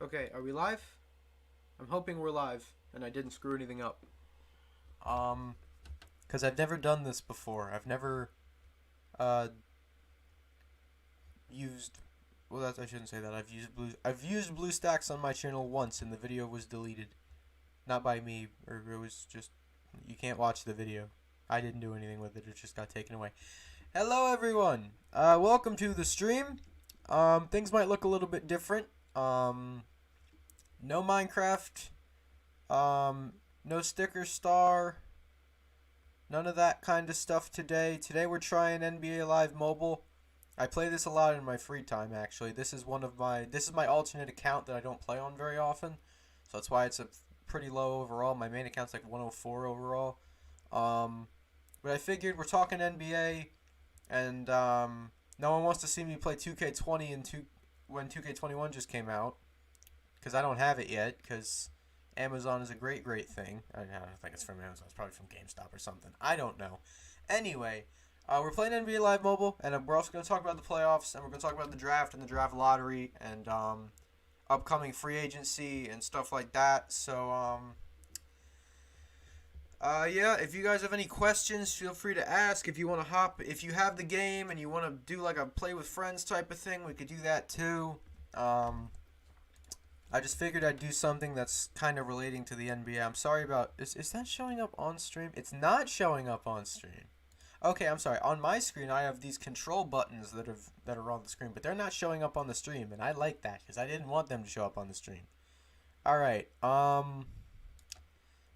Okay, are we live? I'm hoping we're live and I didn't screw anything up. Because I've never done this before. I've never, uh, used. Well, I shouldn't say that. I've used BlueStacks on my channel once, and the video was deleted, not by me, or it was just you can't watch the video. I didn't do anything with it. It just got taken away. Hello, everyone. Welcome to the stream. Things might look a little bit different. No Minecraft. No sticker star. None of that kind of stuff today. Today we're trying NBA Live Mobile. I play this a lot in my free time, actually. This is my alternate account that I don't play on very often. So that's why it's a pretty low overall. My main account's like 104 overall. But I figured we're talking NBA, and no one wants to see me play 2K20 when 2K21 just came out, because I don't have it yet, because Amazon is a great thing. I don't think it's from Amazon. It's probably from GameStop or something. I don't know. Anyway, we're playing NBA Live Mobile, and we're also going to talk about the playoffs, and we're going to talk about the draft and the draft lottery, and upcoming free agency and stuff like that. So, yeah, if you guys have any questions, feel free to ask. If you want to if you have the game and you want to do like a play with friends type of thing, we could do that too. I just figured I'd do something that's kind of relating to the NBA. I'm sorry about... Is that showing up on stream? It's not showing up on stream. Okay, I'm sorry. On my screen, I have these control buttons that are on the screen, but they're not showing up on the stream, and I like that, because I didn't want them to show up on the stream. Alright,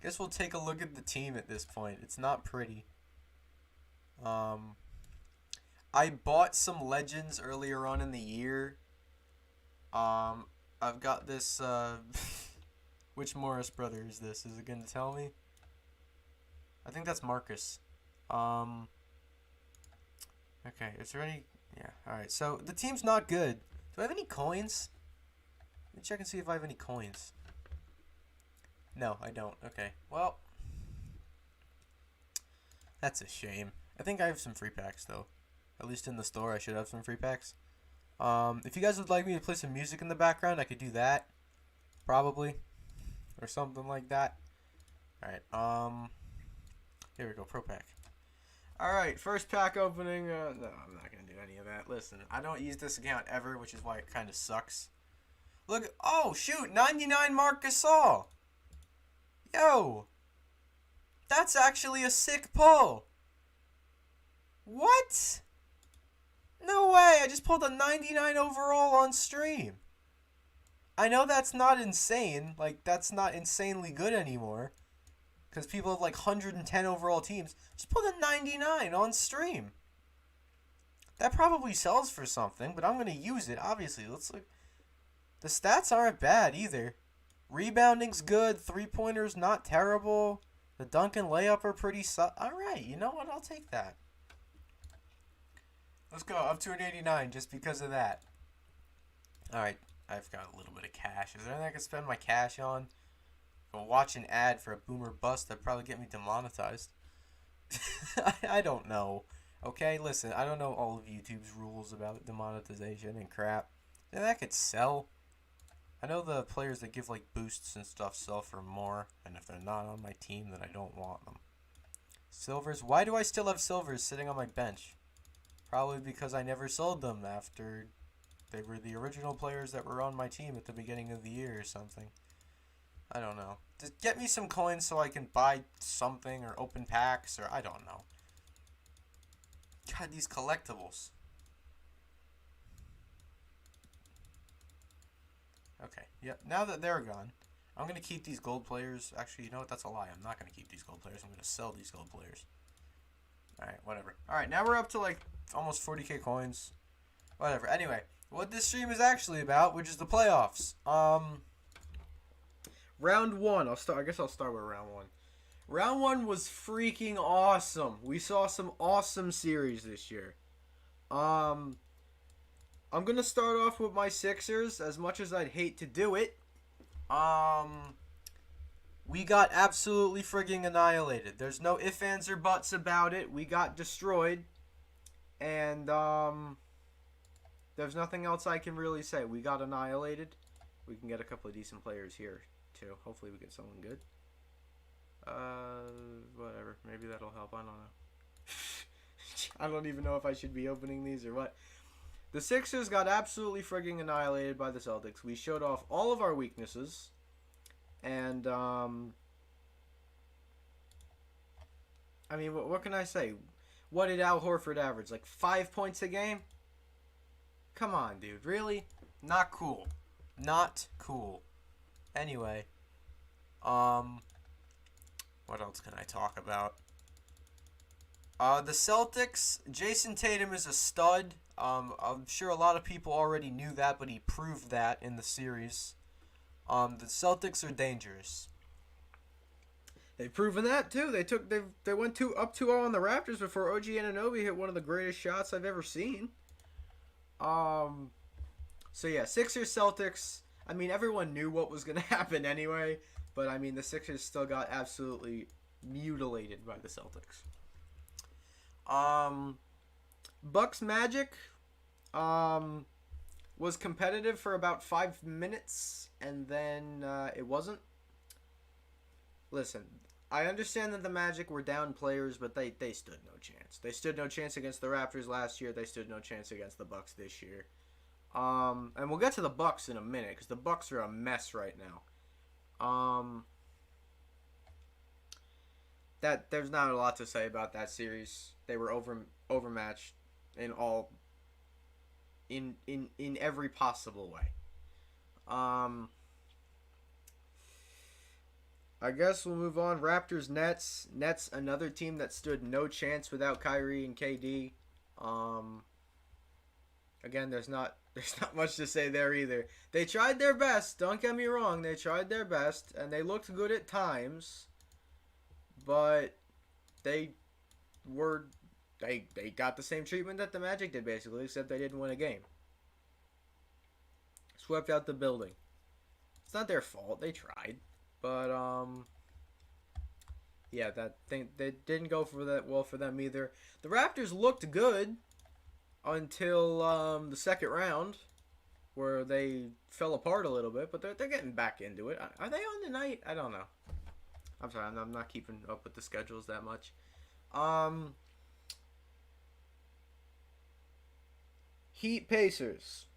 guess we'll take a look at the team at this point. It's not pretty. I bought some legends earlier on in the year. I've got this, which Morris brother is this? Is it going to tell me? I think that's Marcus. Okay, is there any... Yeah, alright, so the team's not good. Do I have any coins? Let me check and see if I have any coins. No, I don't. Okay, well... That's a shame. I think I have some free packs, though. At least in the store, I should have some free packs. If you guys would like me to play some music in the background, I could do that. Probably. Or something like that. Alright, here we go, Pro Pack. Alright, first pack opening. No, I'm not going to do any of that. Listen, I don't use this account ever, which is why it kind of sucks. Look, oh, shoot, 99 Marc Gasol. Yo. That's actually a sick pull. What? No way, I just pulled a 99 overall on stream. I know that's not insane. Like, that's not insanely good anymore. Because people have like 110 overall teams. Just pulled a 99 on stream. That probably sells for something, but I'm going to use it, obviously. Let's look. The stats aren't bad either. Rebounding's good. Three-pointers not terrible. The dunk and layup are pretty alright, you know what? I'll take that. Let's go, up to an 89 just because of that. Alright, I've got a little bit of cash. Is there anything I can spend my cash on? Go watch an ad for a boomer bust that'd probably get me demonetized. I don't know. Okay, listen, I don't know all of YouTube's rules about demonetization and crap. And that could sell. I know the players that give like boosts and stuff sell for more, and if they're not on my team, then I don't want them. Silvers, why do I still have silvers sitting on my bench? Probably because I never sold them after they were the original players that were on my team at the beginning of the year or something. I don't know. Just get me some coins so I can buy something or open packs or I don't know. God, these collectibles. Okay, yep. Now that they're gone, I'm going to keep these gold players. Actually, you know what? That's a lie. I'm not going to keep these gold players. I'm going to sell these gold players. Alright, whatever. Alright, now we're up to like almost 40k coins. Whatever. Anyway, what this stream is actually about, which is the playoffs. Round 1. I guess I'll start with round 1. Round 1 was freaking awesome. We saw some awesome series this year. I'm going to start off with my Sixers, as much as I'd hate to do it. We got absolutely frigging annihilated. There's no ifs, ands, or buts about it. We got destroyed. And, there's nothing else I can really say. We got annihilated. we can get a couple of decent players here too. Hopefully we get someone good. Whatever. Maybe that'll help. I don't know. I don't even know if I should be opening these or what. The Sixers got absolutely frigging annihilated by the Celtics. We showed off all of our weaknesses. And, I mean, what can I say? What did Al Horford average? Like 5 points a game? Come on, dude. Really? Not cool. Not cool. Anyway, what else can I talk about? The Celtics, Jason Tatum is a stud. I'm sure a lot of people already knew that, but he proved that in the series. The Celtics are dangerous. They've proven that too. They went up 2-0 on the Raptors before OG Anunoby hit one of the greatest shots I've ever seen. So yeah, Sixers Celtics. I mean, everyone knew what was gonna happen anyway, but I mean the Sixers still got absolutely mutilated by the Celtics. Bucks Magic was competitive for about 5 minutes, and then it wasn't. Listen, I understand that the Magic were down players, but they stood no chance. They stood no chance against the Raptors last year. They stood no chance against the Bucks this year. And we'll get to the Bucks in a minute, because the Bucks are a mess right now. That there's not a lot to say about that series. They were overmatched in every possible way. I guess we'll move on. Raptors Nets. Nets, another team that stood no chance without Kyrie and KD. Again, there's not much to say there either. They tried their best. Don't get me wrong. They tried their best, and they looked good at times. But they got the same treatment that the Magic did, basically, except they didn't win a game. Swept out the building. It's not their fault. They tried. But, yeah, they didn't go for that well for them either. The Raptors looked good until the second round, where they fell apart a little bit, but they're getting back into it. Are they on tonight? I don't know. I'm sorry, I'm not keeping up with the schedules that much. Heat Pacers.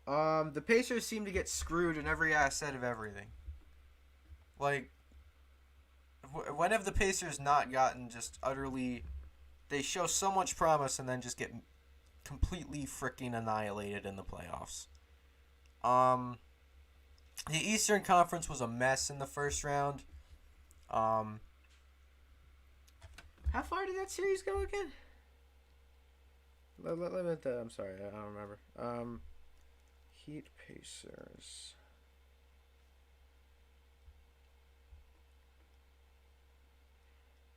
The Pacers seem to get screwed in every asset of everything. Like, when have the Pacers not gotten just utterly... They show so much promise and then just get completely freaking annihilated in the playoffs. The Eastern Conference was a mess in the first round. How far did that series go again? I'm sorry, I don't remember. Heat Pacers.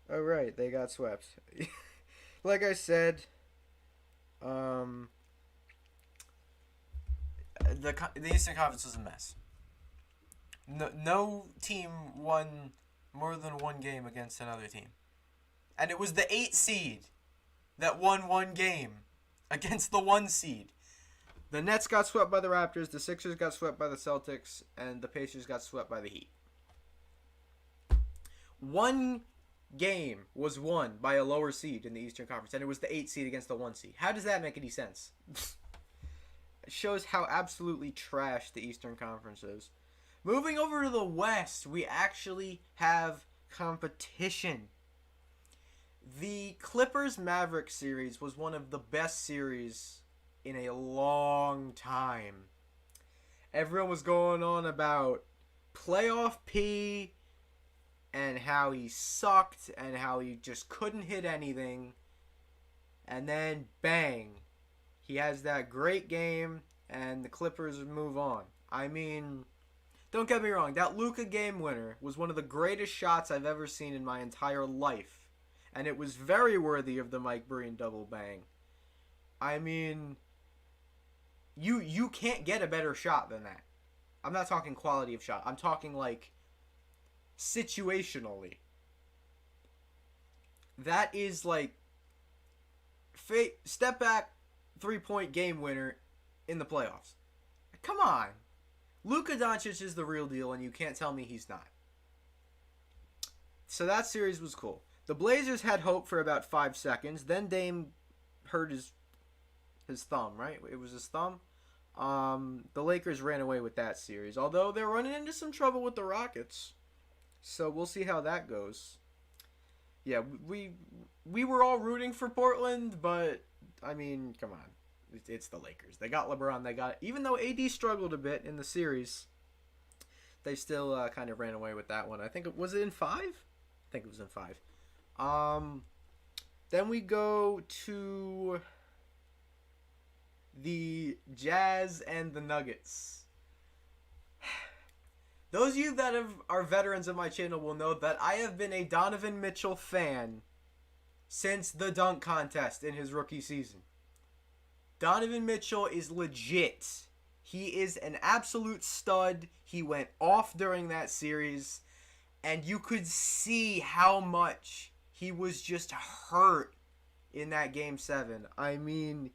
Oh, right, they got swept. Like I said, The Eastern Conference was a mess. No team won more than one game against another team. And it was the 8 seed that won one game against the 1 seed. The Nets got swept by the Raptors, the Sixers got swept by the Celtics, and the Pacers got swept by the Heat. One game was won by a lower seed in the Eastern Conference, and it was the 8 seed against the 1 seed. How does that make any sense? It shows how absolutely trash the Eastern Conference is. Moving over to the West, we actually have competition. The Clippers-Mavericks series was one of the best series in a long time. Everyone was going on about playoff P and how he sucked and how he just couldn't hit anything. And then, bang, he has that great game and the Clippers move on. I mean, don't get me wrong, that Luka game winner was one of the greatest shots I've ever seen in my entire life. And it was very worthy of the Mike Breen double bang. I mean, you can't get a better shot than that. I'm not talking quality of shot. I'm talking, like, situationally. That is, like, step back 3-point game winner in the playoffs. Come on. Luka Doncic is the real deal, and you can't tell me he's not. So that series was cool. The Blazers had hope for about 5 seconds. Then Dame hurt his thumb, right? It was his thumb. The Lakers ran away with that series, although they're running into some trouble with the Rockets. So we'll see how that goes. Yeah, we were all rooting for Portland, but I mean, come on. It's the Lakers. They got LeBron. They got, even though AD struggled a bit in the series, they still kind of ran away with that one. I think was it in 5? I think it was in 5. Then we go to the Jazz and the Nuggets. Those of you that are veterans of my channel will know that I have been a Donovan Mitchell fan since the dunk contest in his rookie season. Donovan Mitchell is legit. He is an absolute stud. He went off during that series, and you could see how much he was just hurt in that Game 7. I mean,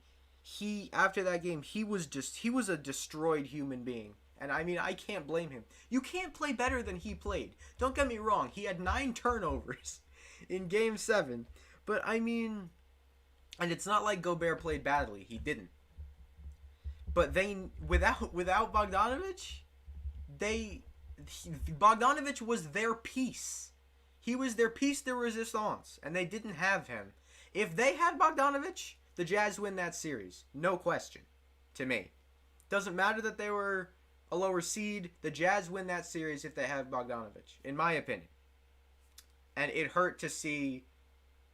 after that game, he was a destroyed human being. And I mean, I can't blame him. You can't play better than he played. Don't get me wrong. He had 9 turnovers in Game 7. But I mean, and it's not like Gobert played badly. He didn't. But without Bogdanovich, Bogdanovich was their piece. He was their piece de resistance, and they didn't have him. If they had Bogdanovich, the Jazz win that series. No question. To me. Doesn't matter that they were a lower seed. The Jazz win that series if they have Bogdanovich, in my opinion. And it hurt to see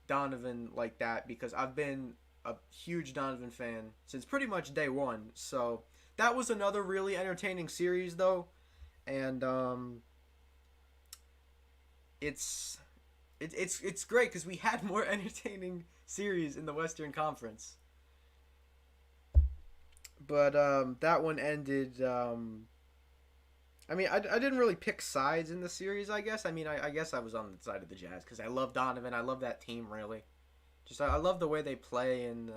Donovan like that, because I've been a huge Donovan fan since pretty much day one. So that was another really entertaining series, though. And it's great because we had more entertaining series in the Western Conference. But that one ended. I mean, I didn't really pick sides in the series, I guess. I mean, I guess I was on the side of the Jazz because I love Donovan. I love that team, really. Just I love the way they play, and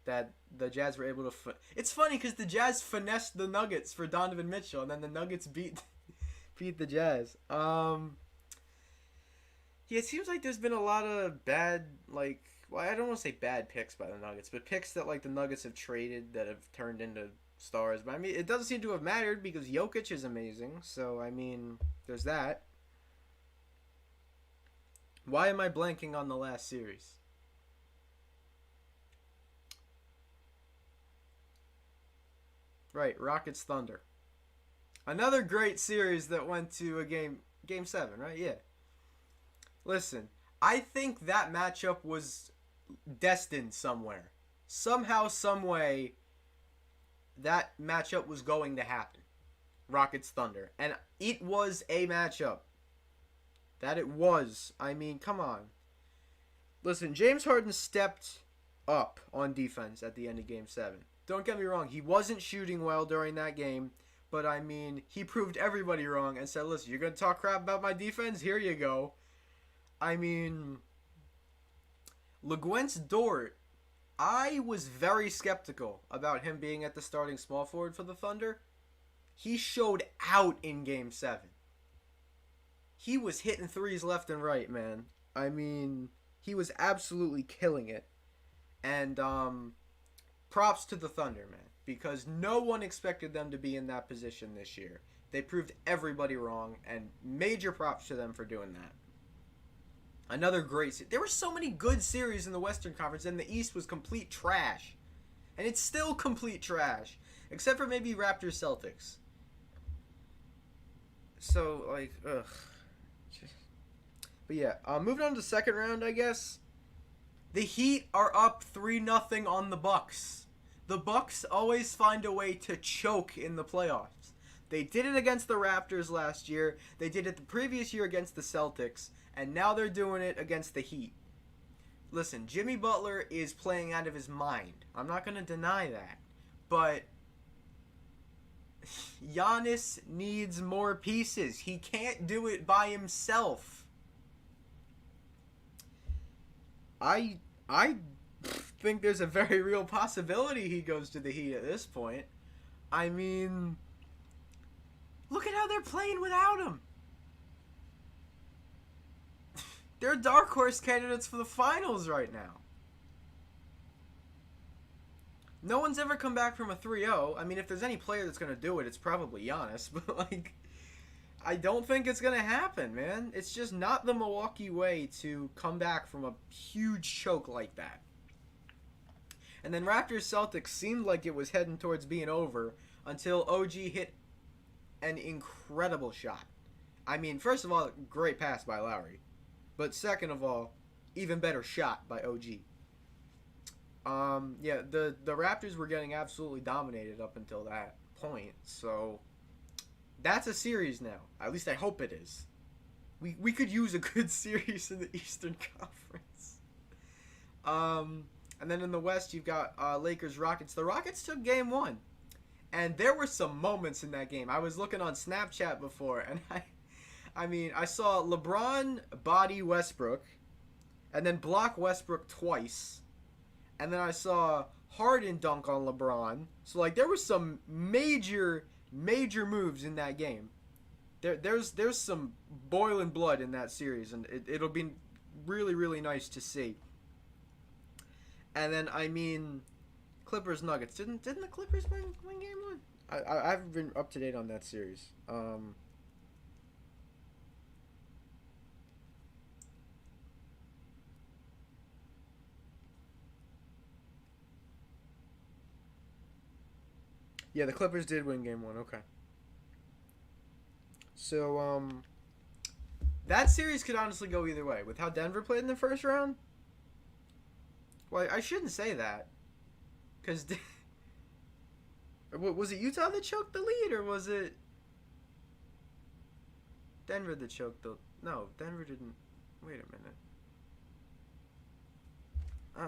that the Jazz were able to... It's funny because the Jazz finessed the Nuggets for Donovan Mitchell, and then the Nuggets beat the Jazz. Yeah, it seems like there's been a lot of bad, like... Well, I don't want to say bad picks by the Nuggets, but picks that, like, the Nuggets have traded that have turned into stars. But, I mean, it doesn't seem to have mattered because Jokic is amazing. So, I mean, there's that. Why am I blanking on the last series? Right, Rockets Thunder. Another great series that went to a game 7, right? Yeah. Listen, I think that matchup was destined somewhere. Somehow, some way, that matchup was going to happen. Rockets Thunder. And it was a matchup. That it was. I mean, come on. Listen, James Harden stepped up on defense at the end of Game 7. Don't get me wrong, he wasn't shooting well during that game, but I mean, he proved everybody wrong and said, listen, you're going to talk crap about my defense? Here you go. I mean, LeGuent's Dort, I was very skeptical about him being at the starting small forward for the Thunder. He showed out in Game 7. He was hitting threes left and right, man. I mean, he was absolutely killing it. And, props to the Thunder, man, because no one expected them to be in that position this year. They proved everybody wrong, and major props to them for doing that. Another great series. There were so many good series in the Western Conference, and the East was complete trash. And it's still complete trash, except for maybe Raptors Celtics. So, like, ugh. But yeah, moving on to the second round, I guess. The Heat are up 3-0 on the Bucks. The Bucks always find a way to choke in the playoffs. They did it against the Raptors last year. They did it the previous year against the Celtics. And now they're doing it against the Heat. Listen, Jimmy Butler is playing out of his mind. I'm not going to deny that. But Giannis needs more pieces. He can't do it by himself. I think there's a very real possibility he goes to the Heat at this point. I mean, look at how they're playing without him. They're dark horse candidates for the finals right now. No one's ever come back from a 3-0. I mean, if there's any player that's going to do it, it's probably Giannis. But, like, I don't think it's going to happen, man. It's just not the Milwaukee way to come back from a huge choke like that. And then Raptors-Celtics seemed like it was heading towards being over until OG hit an incredible shot. I mean, first of all, great pass by Lowry. But second of all, even better shot by OG. Yeah, the Raptors were getting absolutely dominated up until that point. So that's a series now. At least I hope it is. We could use a good series in the Eastern Conference. And then in the West, you've got Lakers Rockets. The Rockets took game 1. And there were some moments in that game. I was looking on Snapchat before, and I saw LeBron body Westbrook and then block Westbrook twice. And then I saw Harden dunk on LeBron. So, like, there was some major moves in that game. There's some boiling blood in that series, and it'll be really, really nice to see. And then, I mean, Clippers Nuggets. Didn't the Clippers win game 1? I haven't been up to date on that series. Yeah, the Clippers did win game 1. Okay. So, that series could honestly go either way. With how Denver played in the first round? Well, I shouldn't say that. Because, was it Utah that choked the lead, or was it Denver that choked the... No, Denver didn't... Wait a minute.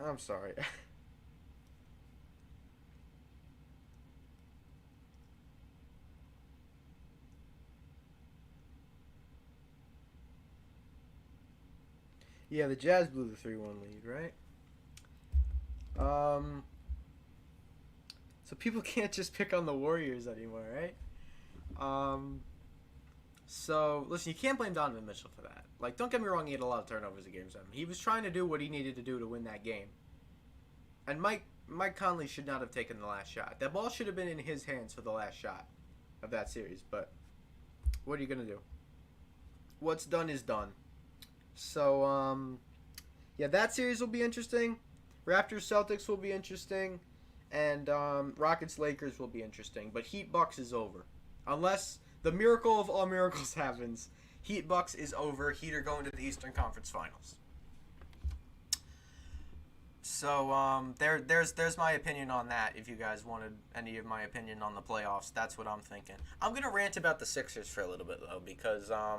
I'm sorry. Yeah, the Jazz blew the 3-1 lead, right? So people can't just pick on the Warriors anymore, right? So, listen, you can't blame Donovan Mitchell for that. Like, don't get me wrong, he had a lot of turnovers in Game 7. He was trying to do what he needed to do to win that game. And Mike Conley should not have taken the last shot. That ball should have been in his hands for the last shot of that series. But what are you going to do? What's done is done. So, yeah, that series will be interesting. Raptors-Celtics will be interesting. And Rockets-Lakers will be interesting. But Heat-Bucks is over. Unless the miracle of all miracles happens, Heat-Bucks is over. Heat are going to the Eastern Conference Finals. So, there's my opinion on that. If you guys wanted any of my opinion on the playoffs, that's what I'm thinking. I'm going to rant about the Sixers for a little bit, though, because I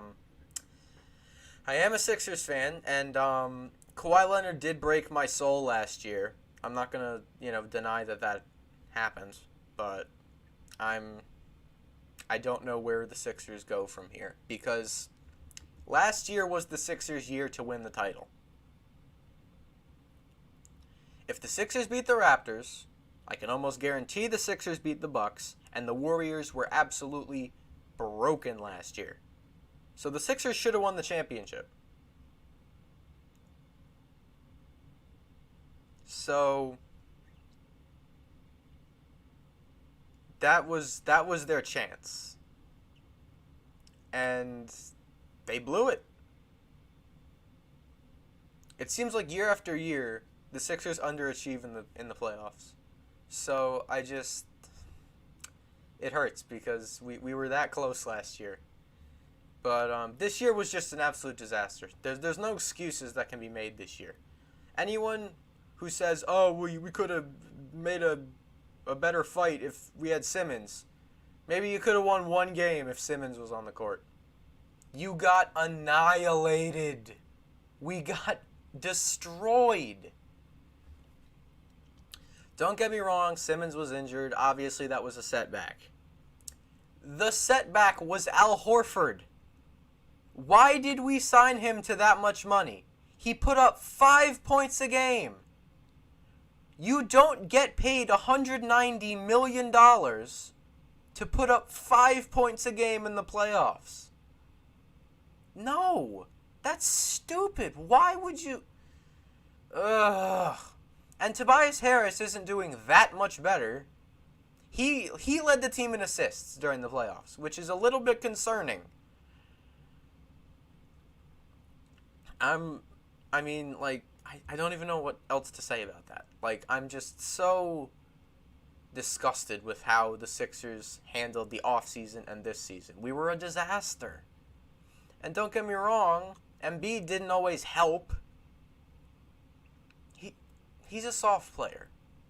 am a Sixers fan, and Kawhi Leonard did break my soul last year. I'm not going to, deny that happened, but I don't know where the Sixers go from here, because last year was the Sixers' year to win the title. If the Sixers beat the Raptors, I can almost guarantee the Sixers beat the Bucks, and the Warriors were absolutely broken last year. So the Sixers should have won the championship. So that was their chance. And they blew it. It seems like year after year the Sixers underachieve in the playoffs. So it hurts because we were that close last year. But this year was just an absolute disaster. There's no excuses that can be made this year. Anyone who says, oh, we could have made a better fight if we had Simmons. Maybe you could have won one game if Simmons was on the court. You got annihilated. We got destroyed. Don't get me wrong, Simmons was injured. Obviously, that was a setback. The setback was Al Horford. Why did we sign him to that much money? He put up 5 points a game. You don't get paid $190 million to put up 5 points a game in the playoffs. No, that's stupid. Why would you? Ugh. And Tobias Harris isn't doing that much better. He led the team in assists during the playoffs, which is a little bit concerning. I don't even know what else to say about that. Like, I'm just so disgusted with how the Sixers handled the offseason and this season. We were a disaster. And don't get me wrong, Embiid didn't always help. He's a soft player.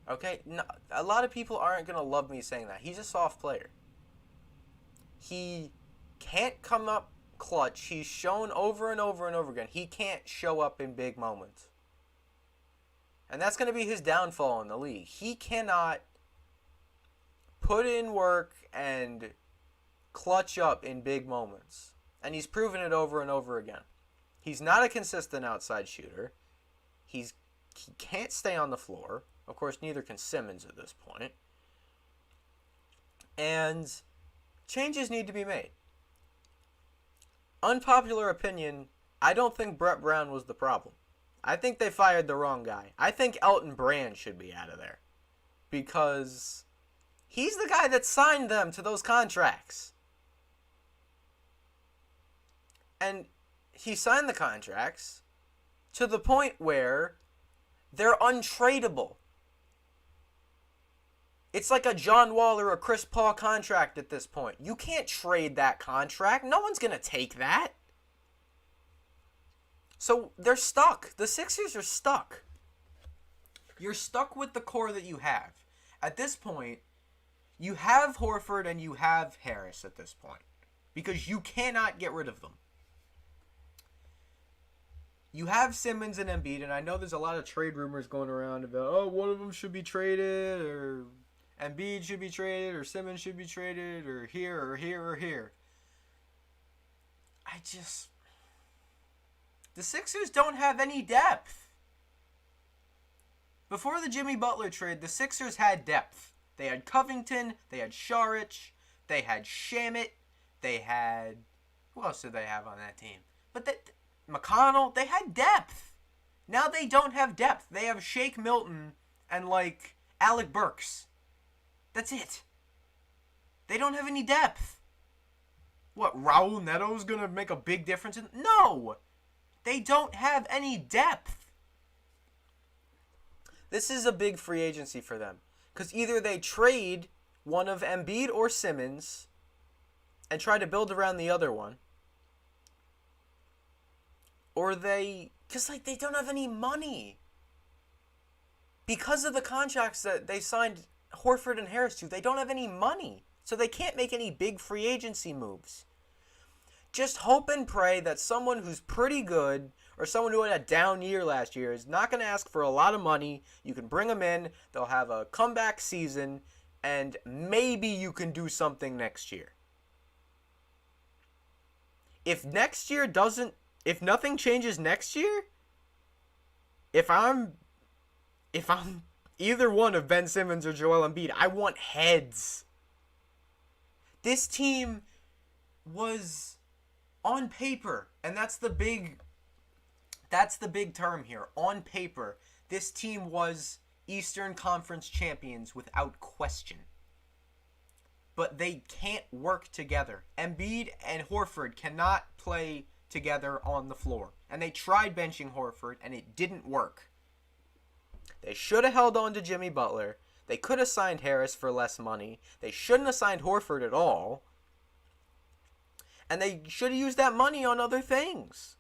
Okay? No, a lot of people aren't going to love me saying that. He's a soft player. He can't come up clutch. He's shown over and over and over again he can't show up in big moments. And that's going to be his downfall in the league. He cannot put in work and clutch up in big moments. And he's proven it over and over again. He's not a consistent outside shooter. He can't stay on the floor. Of course, neither can Simmons at this point. And changes need to be made. Unpopular opinion, I don't think Brett Brown was the problem. I think they fired the wrong guy. I think Elton Brand should be out of there. Because he's the guy that signed them to those contracts. And he signed the contracts to the point where they're untradeable. It's like a John Wall or a Chris Paul contract at this point. You can't trade that contract. No one's going to take that. So they're stuck. The Sixers are stuck. You're stuck with the core that you have. At this point, you have Horford and you have Harris at this point. Because you cannot get rid of them. You have Simmons and Embiid, and I know there's a lot of trade rumors going around about, one of them should be traded, or Embiid should be traded, or Simmons should be traded, or here, or here, or here. The Sixers don't have any depth. Before the Jimmy Butler trade, the Sixers had depth. They had Covington, they had Saric, they had Shamet, they had... Who else did they have on that team? McConnell, they had depth. Now they don't have depth. They have Shake Milton and, Alec Burks. That's it. They don't have any depth. What, Raul Neto's going to make a big difference? No! They don't have any depth. This is a big free agency for them. Because either they trade one of Embiid or Simmons and try to build around the other one, or because they don't have any money. Because of the contracts that they signed Horford and Harris to, they don't have any money. So they can't make any big free agency moves. Just hope and pray that someone who's pretty good, or someone who had a down year last year, is not going to ask for a lot of money. You can bring them in, they'll have a comeback season, and maybe you can do something next year. If nothing changes next year, if I'm either one of Ben Simmons or Joel Embiid, I want heads. This team was on paper, and that's the big term here. On paper, this team was Eastern Conference champions without question. But they can't work together. Embiid and Horford cannot play together on the floor. And they tried benching Horford, and it didn't work. They should have held on to Jimmy Butler. They could have signed Harris for less money. They shouldn't have signed Horford at all. And they should have used that money on other things.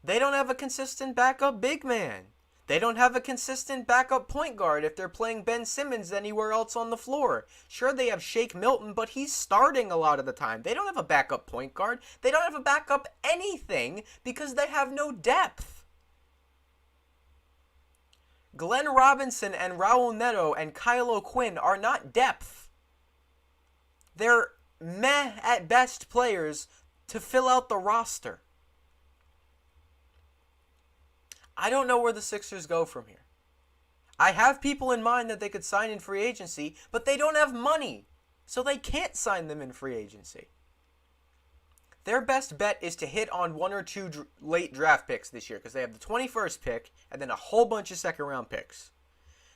They don't have a consistent backup big man. They don't have a consistent backup point guard if they're playing Ben Simmons anywhere else on the floor. Sure, they have Shake Milton, but he's starting a lot of the time. They don't have a backup point guard. They don't have a backup anything because they have no depth. Glenn Robinson and Raul Neto and Kyle O'Quinn are not depth. They're meh at best players to fill out the roster. I don't know where the Sixers go from here. I have people in mind that they could sign in free agency, but they don't have money, so they can't sign them in free agency. Their best bet is to hit on one or two late draft picks this year because they have the 21st pick and then a whole bunch of second round picks.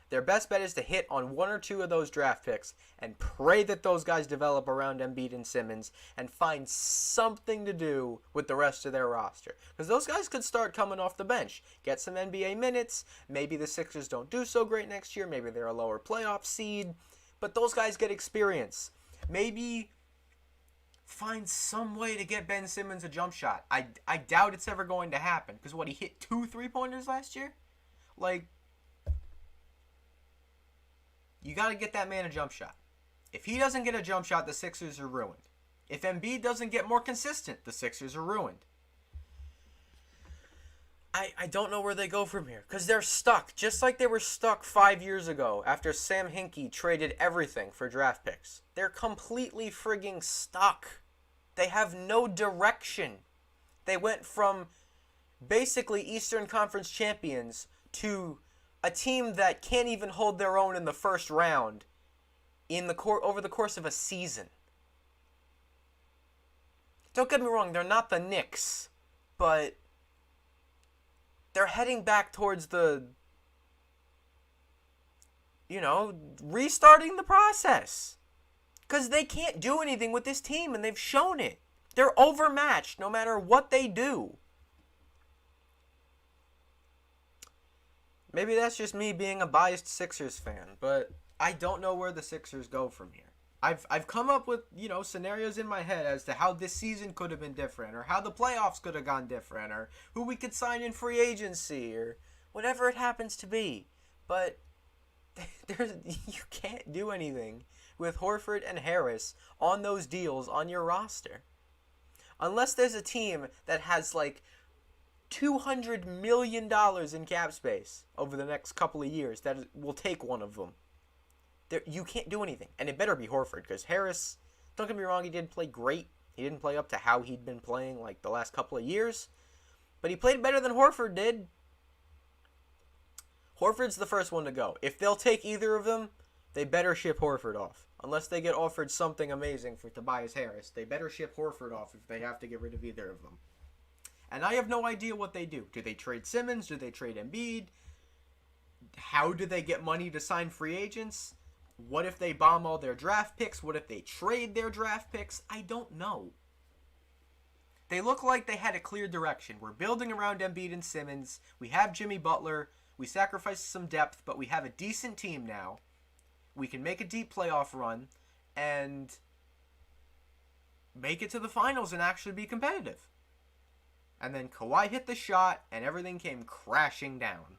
Their best bet is to hit on one or two of those draft picks and pray that those guys develop around Embiid and Simmons and find something to do with the rest of their roster. Because those guys could start coming off the bench, get some NBA minutes. Maybe the Sixers don't do so great next year. Maybe they're a lower playoff seed. But those guys get experience. Maybe find some way to get Ben Simmons a jump shot. I doubt it's ever going to happen. Because he hit 2 3-pointers last year? Like, you got to get that man a jump shot. If he doesn't get a jump shot, the Sixers are ruined. If Embiid doesn't get more consistent, the Sixers are ruined. I don't know where they go from here because they're stuck. Just like they were stuck 5 years ago after Sam Hinkie traded everything for draft picks. They're completely frigging stuck. They have no direction. They went from basically Eastern Conference champions to a team that can't even hold their own in the first round over the course of a season. Don't get me wrong, they're not the Knicks, but they're heading back towards restarting the process. Because they can't do anything with this team, and they've shown it. They're overmatched no matter what they do. Maybe that's just me being a biased Sixers fan, but I don't know where the Sixers go from here. I've come up with, scenarios in my head as to how this season could have been different, or how the playoffs could have gone different, or who we could sign in free agency, or whatever it happens to be. But you can't do anything with Horford and Harris on those deals on your roster. Unless there's a team that has like $200 million in cap space over the next couple of years that will take one of them. You can't do anything. And it better be Horford, because Harris, don't get me wrong, he didn't play great. He didn't play up to how he'd been playing like the last couple of years. But he played better than Horford did. Horford's the first one to go. If they'll take either of them, they better ship Horford off. Unless they get offered something amazing for Tobias Harris. They better ship Horford off if they have to get rid of either of them. And I have no idea what they do. Do they trade Simmons? Do they trade Embiid? How do they get money to sign free agents? What if they bomb all their draft picks? What if they trade their draft picks? I don't know. They look like they had a clear direction. We're building around Embiid and Simmons. We have Jimmy Butler. We sacrificed some depth, but we have a decent team now. We can make a deep playoff run and make it to the finals and actually be competitive. And then Kawhi hit the shot, and everything came crashing down.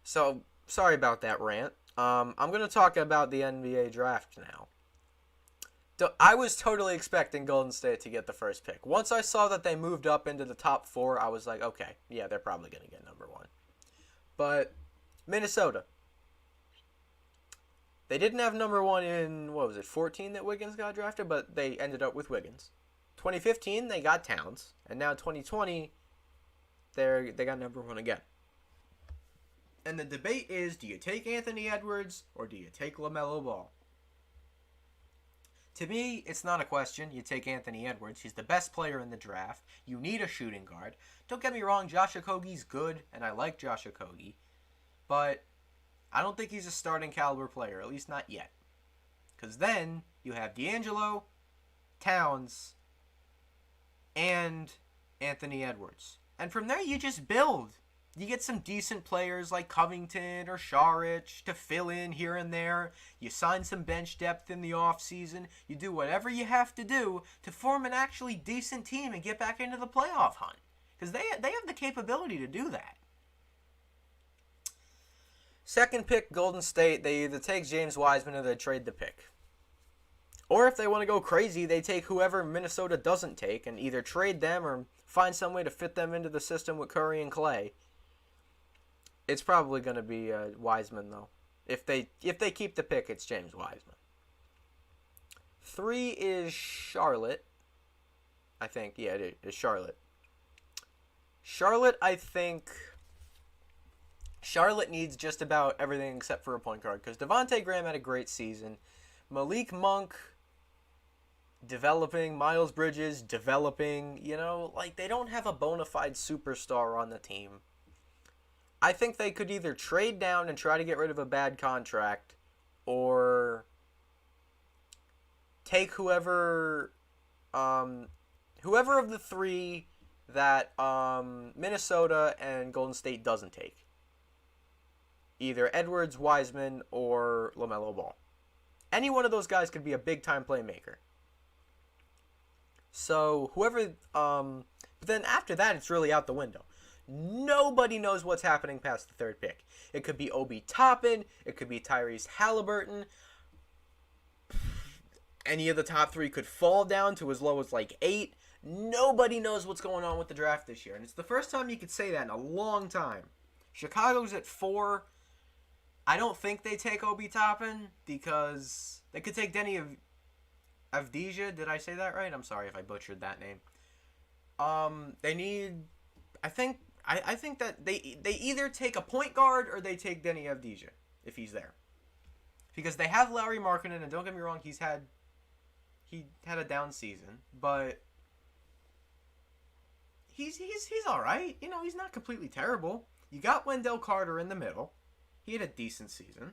So, sorry about that rant. I'm going to talk about the NBA draft now. I was totally expecting Golden State to get the first pick. Once I saw that they moved up into the top 4, I was like, okay, yeah, they're probably going to get number 1. But Minnesota. They didn't have number 1 in, 14 that Wiggins got drafted, but they ended up with Wiggins. 2015, they got Towns. And now 2020, they got number 1 again. And the debate is, do you take Anthony Edwards or do you take LaMelo Ball? To me, it's not a question. You take Anthony Edwards. He's the best player in the draft. You need a shooting guard. Don't get me wrong, Josh Okogie's good, and I like Josh Okogie. But I don't think he's a starting caliber player, at least not yet. Because then you have D'Angelo, Towns, and Anthony Edwards. And from there, you just build. You get some decent players like Covington or Saric to fill in here and there. You sign some bench depth in the offseason. You do whatever you have to do to form an actually decent team and get back into the playoff hunt. Because they have the capability to do that. Second pick, Golden State. They either take James Wiseman or they trade the pick. Or if they want to go crazy, they take whoever Minnesota doesn't take and either trade them or find some way to fit them into the system with Curry and Clay. It's probably going to be Wiseman, though. If they keep the pick, it's James Wiseman. 3 is Charlotte. I think, yeah, it is Charlotte. Charlotte, I think, Charlotte needs just about everything except for a point guard because Devontae Graham had a great season. Malik Monk developing, Miles Bridges developing, like they don't have a bona fide superstar on the team. I think they could either trade down and try to get rid of a bad contract or take whoever of the three that Minnesota and Golden State doesn't take. Either Edwards, Wiseman, or LaMelo Ball. Any one of those guys could be a big-time playmaker. So, whoever... but then after that, it's really out the window. Nobody knows what's happening past the third pick. It could be Obi Toppin. It could be Tyrese Halliburton. Any of the top three could fall down to as low as like 8. Nobody knows what's going on with the draft this year. And it's the first time you could say that in a long time. Chicago's at 4. I don't think they take Obi Toppin because they could take Denny Avdija. Did I say that right? I'm sorry if I butchered that name. They need... I think that they either take a point guard or they take Denny Avdija if he's there. Because they have Larry Markkinen, and don't get me wrong, he had a down season, but he's all right. He's not completely terrible. You got Wendell Carter in the middle. He had a decent season.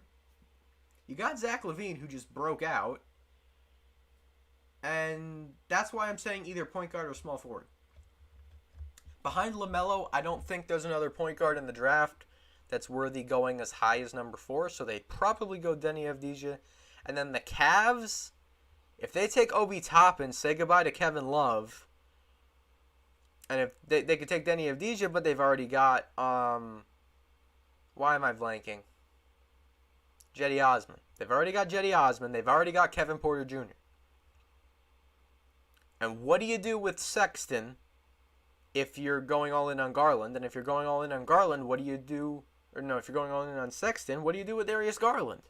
You got Zach LaVine, who just broke out. And that's why I'm saying either point guard or small forward. Behind LaMelo, I don't think there's another point guard in the draft that's worthy going as high as number 4, so they'd probably go Denny Avdija. And then the Cavs, if they take Obi Toppin, say goodbye to Kevin Love. And if they could take Denny Avdija, but they've already got, why am I blanking? Jetty Osman. They've already got Jetty Osman. They've already got Kevin Porter Jr. And what do you do with Sexton if you're going all in on Garland? And if you're going all in on Garland, what do you do? Or no, if you're going all in on Sexton, what do you do with Darius Garland?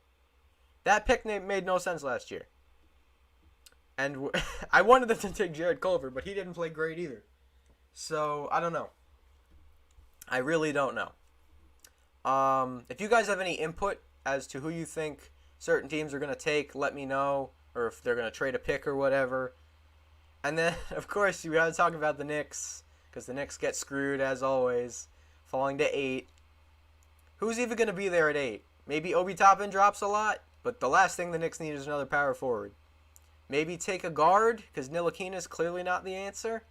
That pick made no sense last year. And I wanted them to take Jared Culver, but he didn't play great either. So, I don't know. I really don't know. If you guys have any input as to who you think certain teams are going to take, let me know. Or if they're going to trade a pick or whatever. And then, of course, you got to talk about the Knicks. Because the Knicks get screwed, as always. Falling to 8. Who's even going to be there at 8? Maybe Obi Toppin drops a lot. But the last thing the Knicks need is another power forward. Maybe take a guard. Because Ntilikina is clearly not the answer.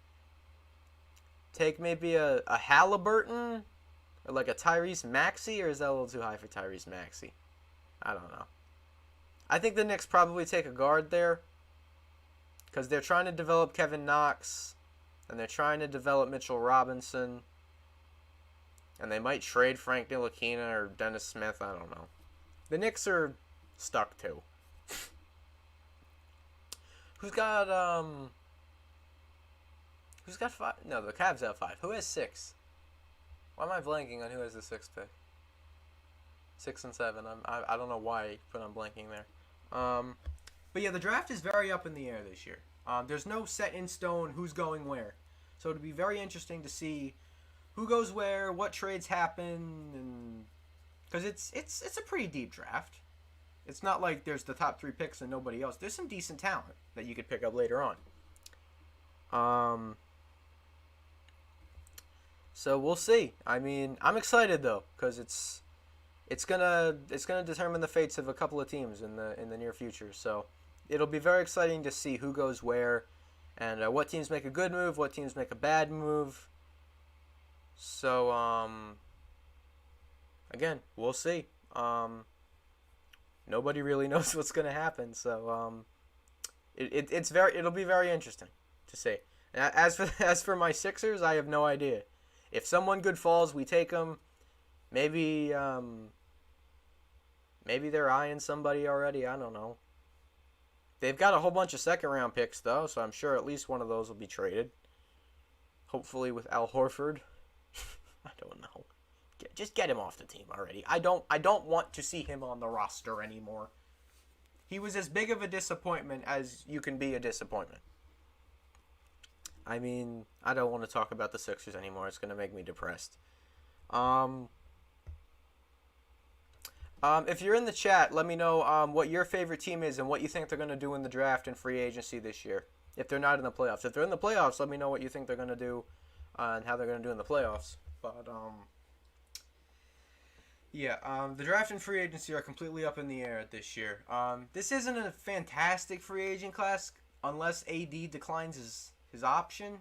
Take maybe a Halliburton. Or like a Tyrese Maxey. Or is that a little too high for Tyrese Maxey? I don't know. I think the Knicks probably take a guard there. Because they're trying to develop Kevin Knox. And they're trying to develop Mitchell Robinson. And they might trade Frank Ntilikina or Dennis Smith. I don't know. The Knicks are stuck too. Who's got 5? No, the Cavs have 5. Who has 6? Why am I blanking on who has the 6th pick? 6 and 7. I don't know why, but I'm blanking there. But yeah, the draft is very up in the air this year. There's no set in stone who's going where. So it'll be very interesting to see who goes where, what trades happen, and because it's a pretty deep draft. It's not like there's the top 3 picks and nobody else. There's some decent talent that you could pick up later on. So we'll see. I mean, I'm excited though because it's gonna determine the fates of a couple of teams in the near future. So it'll be very exciting to see who goes where, and what teams make a good move, what teams make a bad move. So again, we'll see. Nobody really knows what's gonna happen. So it'll be very interesting to see. As for my Sixers, I have no idea. If someone good falls, we take them. Maybe they're eyeing somebody already. I don't know. They've got a whole bunch of second-round picks, though, so I'm sure at least one of those will be traded. Hopefully with Al Horford. I don't know. Just get him off the team already. I don't want to see him on the roster anymore. He was as big of a disappointment as you can be a disappointment. I mean, I don't want to talk about the Sixers anymore. It's going to make me depressed. If you're in the chat, let me know what your favorite team is and what you think they're going to do in the draft and free agency this year. If they're not in the playoffs, if they're in the playoffs, let me know what you think they're going to do and how they're going to do in the playoffs. But yeah, the draft and free agency are completely up in the air this year. This isn't a fantastic free agent class unless AD declines his option,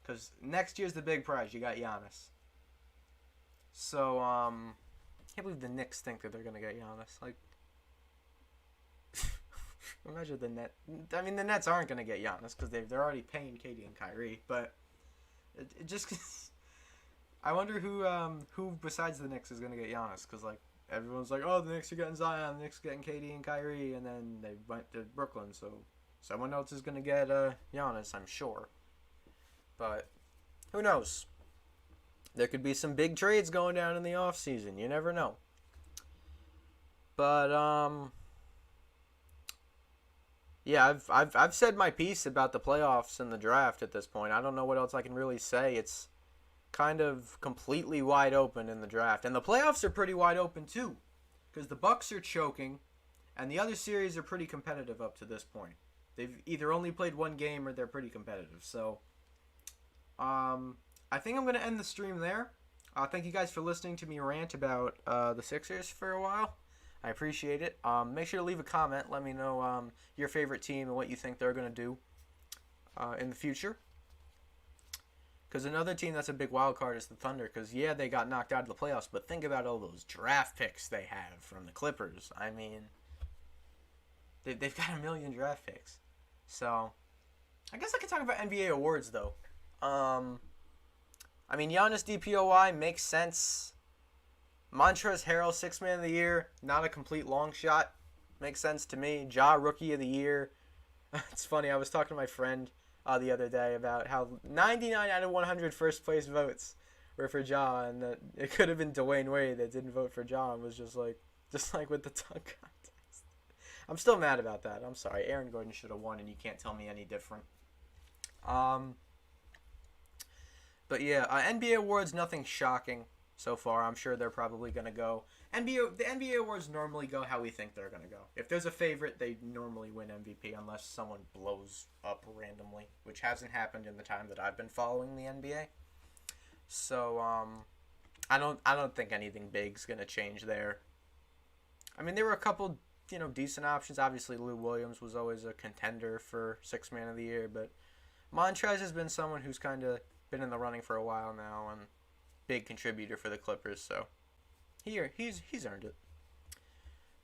because next year's the big prize. You got Giannis. So I can't believe the Knicks think that they're gonna get Giannis. Like, imagine the Net. I mean, the Nets aren't gonna get Giannis because they're already paying KD and Kyrie. But it just I wonder who besides the Knicks is gonna get Giannis, because like everyone's like, oh, the Knicks are getting Zion, the Knicks are getting KD and Kyrie, and then they went to Brooklyn, so someone else is gonna get Giannis, I'm sure. But who knows? There could be some big trades going down in the offseason. You never know. But yeah, I've said my piece about the playoffs and the draft at this point. I don't know what else I can really say. It's kind of completely wide open in the draft, and the playoffs are pretty wide open too, because the Bucks are choking, and the other series are pretty competitive up to this point. They've either only played one game or they're pretty competitive. So, I think I'm going to end the stream there. Thank you guys for listening to me rant about the Sixers for a while. I appreciate it. Make sure to leave a comment. Let me know your favorite team and what you think they're going to do in the future. Because another team that's a big wild card is the Thunder. Because, yeah, they got knocked out of the playoffs, but think about all those draft picks they have from the Clippers. I mean, they've got a million draft picks. So, I guess I could talk about NBA awards, though. I mean, Giannis DPOY makes sense. Montrezl Harrell, 6th Man of the Year, not a complete long shot. Makes sense to me. Ja, Rookie of the Year. It's funny, I was talking to my friend the other day about how 99 out of 100 first place votes were for Ja, and that it could have been Dwayne Wade that didn't vote for Ja and was just like with the dunk contest. I'm still mad about that. I'm sorry. Aaron Gordon should have won, and you can't tell me any different. But yeah, NBA awards, nothing shocking so far. I'm sure they're probably gonna go. The NBA awards normally go how we think they're gonna go. If there's a favorite, they normally win MVP unless someone blows up randomly, which hasn't happened in the time that I've been following the NBA. So I don't think anything big's gonna change there. I mean, there were a couple decent options. Obviously, Lou Williams was always a contender for 6th Man of the Year, but Montrezl has been someone who's kind of been in the running for a while now and big contributor for the Clippers, so he's earned it.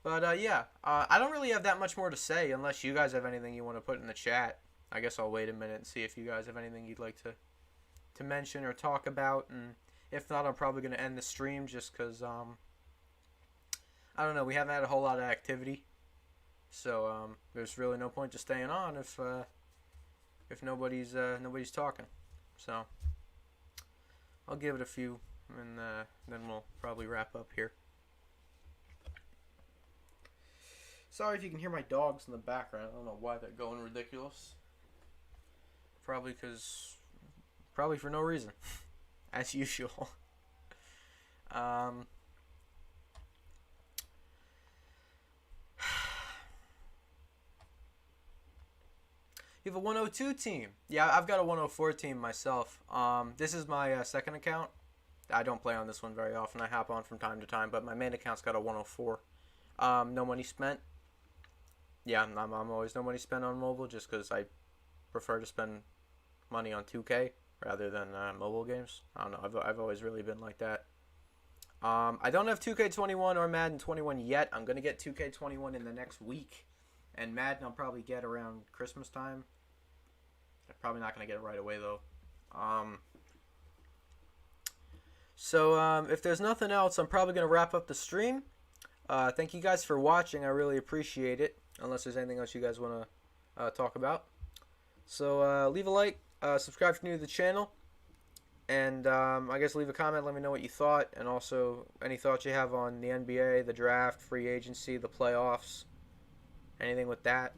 But yeah, I don't really have that much more to say unless you guys have anything you want to put in the chat. I guess I'll wait a minute and see if you guys have anything you'd like to mention or talk about, and if not, I'm probably going to end the stream just because I don't know, we haven't had a whole lot of activity, so there's really no point to staying on if nobody's talking. So I'll give it a few, and then we'll probably wrap up here. Sorry if you can hear my dogs in the background. I don't know why they're going ridiculous. Probably for no reason, as usual. You have a 102 team. Yeah, I've got a 104 team myself. This is my second account. I don't play on this one very often. I hop on from time to time, but my main account's got a 104. No money spent. Yeah, I'm always no money spent on mobile just because I prefer to spend money on 2K rather than mobile games. I don't know. I've always really been like that. I don't have 2K21 or Madden 21 yet. I'm going to get 2K21 in the next week. And Madden I'll probably get around Christmas time. I'm probably not going to get it right away, though. So if there's nothing else, I'm probably going to wrap up the stream. Thank you guys for watching. I really appreciate it. Unless there's anything else you guys want to talk about. So leave a like. Subscribe if you're new to the channel. And I guess leave a comment. Let me know what you thought. And also any thoughts you have on the NBA, the draft, free agency, the playoffs. Anything with that.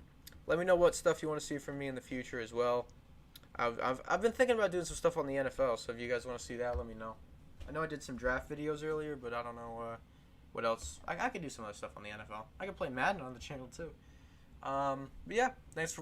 Let me know what stuff you want to see from me in the future as well. I've been thinking about doing some stuff on the NFL, so if you guys want to see that, let me know. I know I did some draft videos earlier, but I don't know What else? I could do some other stuff on the NFL. I could play Madden on the channel too. But yeah, thanks for